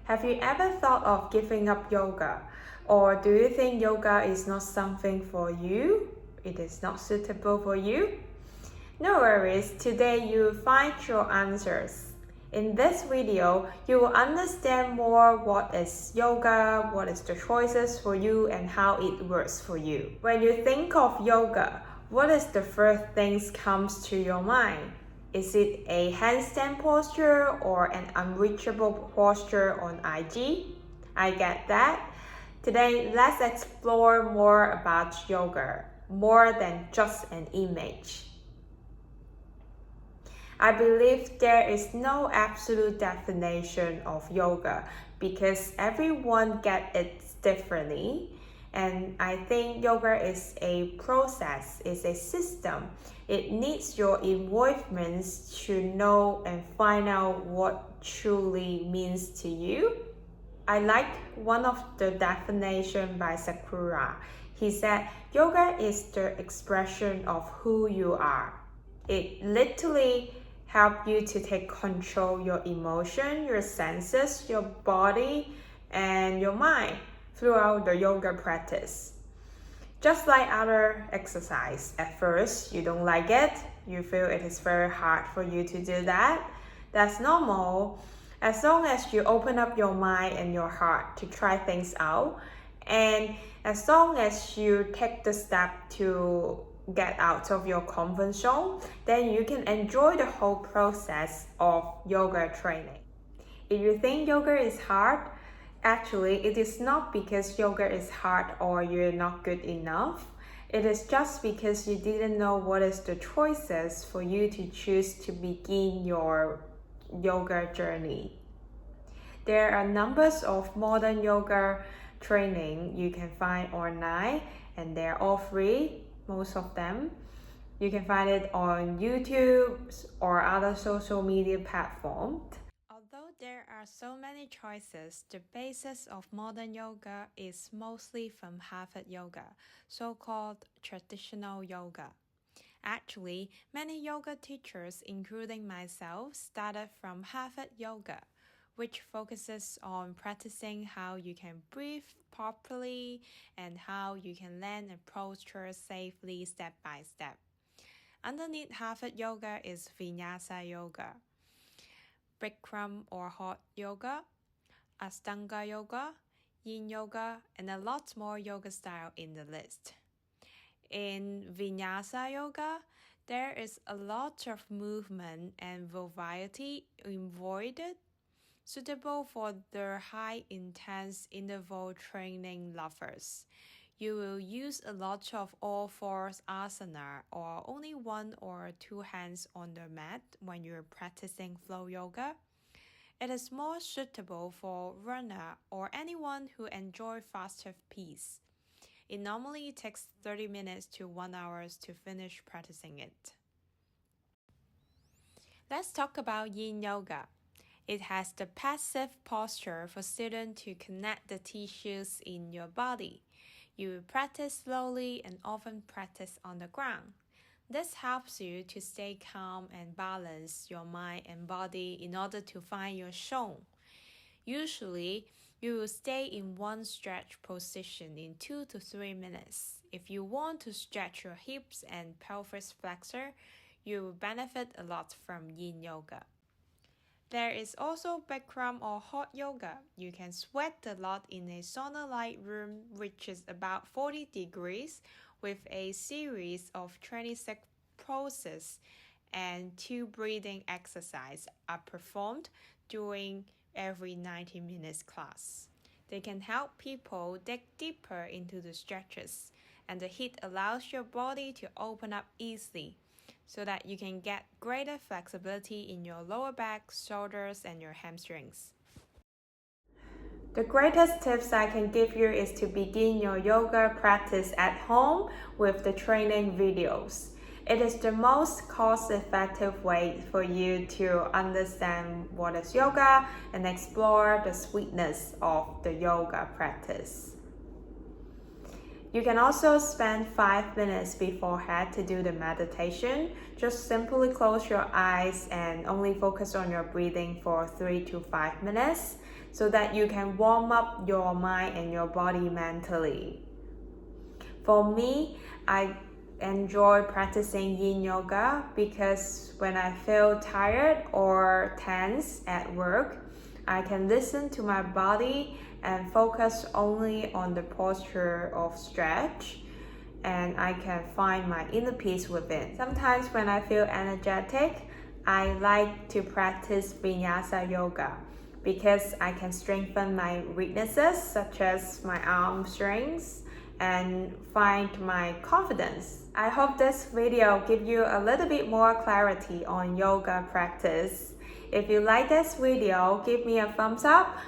Have you ever thought of giving up yoga? Or do you think yoga is not something for you? It is not suitable for you? No worries, today you will find your answers. In this video, you will understand more what is yoga, what is the choices for you, and how it works for you. When you think of yoga, what is the first things comes to your mind? Is it a handstand posture or an unreachable posture on IG? I get that. Today, let's explore more about yoga, more than just an image. I believe there is no absolute definition of yoga because everyone gets it differently. And I think yoga is a process, it's a system. It needs your involvements to know and find out what truly means to you. I like one of the definition by Sakura. He said, yoga is the expression of who you are. It literally helps you to take control your emotion, your senses, your body, and your mind throughout the yoga practice. Just like other exercise, at first you don't like it, you feel it is very hard for you to do that. That's normal. As long as you open up your mind and your heart to try things out, and as long as you take the step to get out of your comfort zone, then you can enjoy the whole process of yoga training. If you think yoga is hard, actually it is not because yoga is hard or you're not good enough. It is just because you didn't know what is the choices for you to choose to begin your yoga journey. There are numbers of modern yoga training you can find online, and they're all free, most of them. You can find it on YouTube or other social media platforms. Although there are so many choices, the basis of modern yoga is mostly from Hatha Yoga, so-called traditional yoga. Actually, many yoga teachers, including myself, started from Hatha Yoga, which focuses on practicing how you can breathe properly and how you can land a posture safely step by step. Underneath Hatha Yoga is Vinyasa Yoga, Bikram or Hot Yoga, Ashtanga Yoga, Yin Yoga, and a lot more yoga style in the list. In Vinyasa Yoga, there is a lot of movement and variety involved, suitable for the high intense interval training lovers. You will use a lot of all fours asana or only one or two hands on the mat when you're practicing flow yoga. It is more suitable for runner or anyone who enjoys faster pace. It normally takes 30 minutes to 1 hour to finish practicing it. Let's talk about Yin Yoga. It has the passive posture for students to connect the tissues in your body. You will practice slowly and often practice on the ground. This helps you to stay calm and balance your mind and body in order to find your zone. Usually, you will stay in one stretch position in 2 to 3 minutes. If you want to stretch your hips and pelvis flexor, you will benefit a lot from Yin Yoga. There is also Bikram or Hot Yoga. You can sweat a lot in a sauna-like room which is about 40 degrees with a series of 26 poses and 2 breathing exercises are performed during every 90 minutes class. They can help people dig deeper into the stretches, and the heat allows your body to open up easily so that you can get greater flexibility in your lower back, shoulders, and your hamstrings. The greatest tips I can give you is to begin your yoga practice at home with the training videos. It is the most cost-effective way for you to understand what is yoga and explore the sweetness of the yoga practice. You can also spend 5 minutes beforehand to do the meditation. Just simply close your eyes and only focus on your breathing for 3 to 5 minutes so that you can warm up your mind and your body mentally. For me, I enjoy practicing Yin Yoga because when I feel tired or tense at work, I can listen to my body and focus only on the posture of stretch, and I can find my inner peace within. Sometimes when I feel energetic, I like to practice Vinyasa Yoga because I can strengthen my weaknesses such as my arm strengths and find my confidence. I hope this video gives you a little bit more clarity on yoga practice. If you like this video, give me a thumbs up,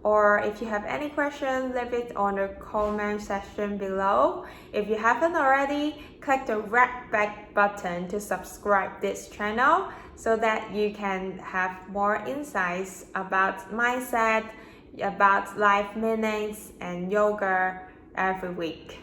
or if you have any questions, leave it on the comment section below. If you haven't already, click the red back button to subscribe this channel so that you can have more insights about mindset, about life meanings and yoga every week.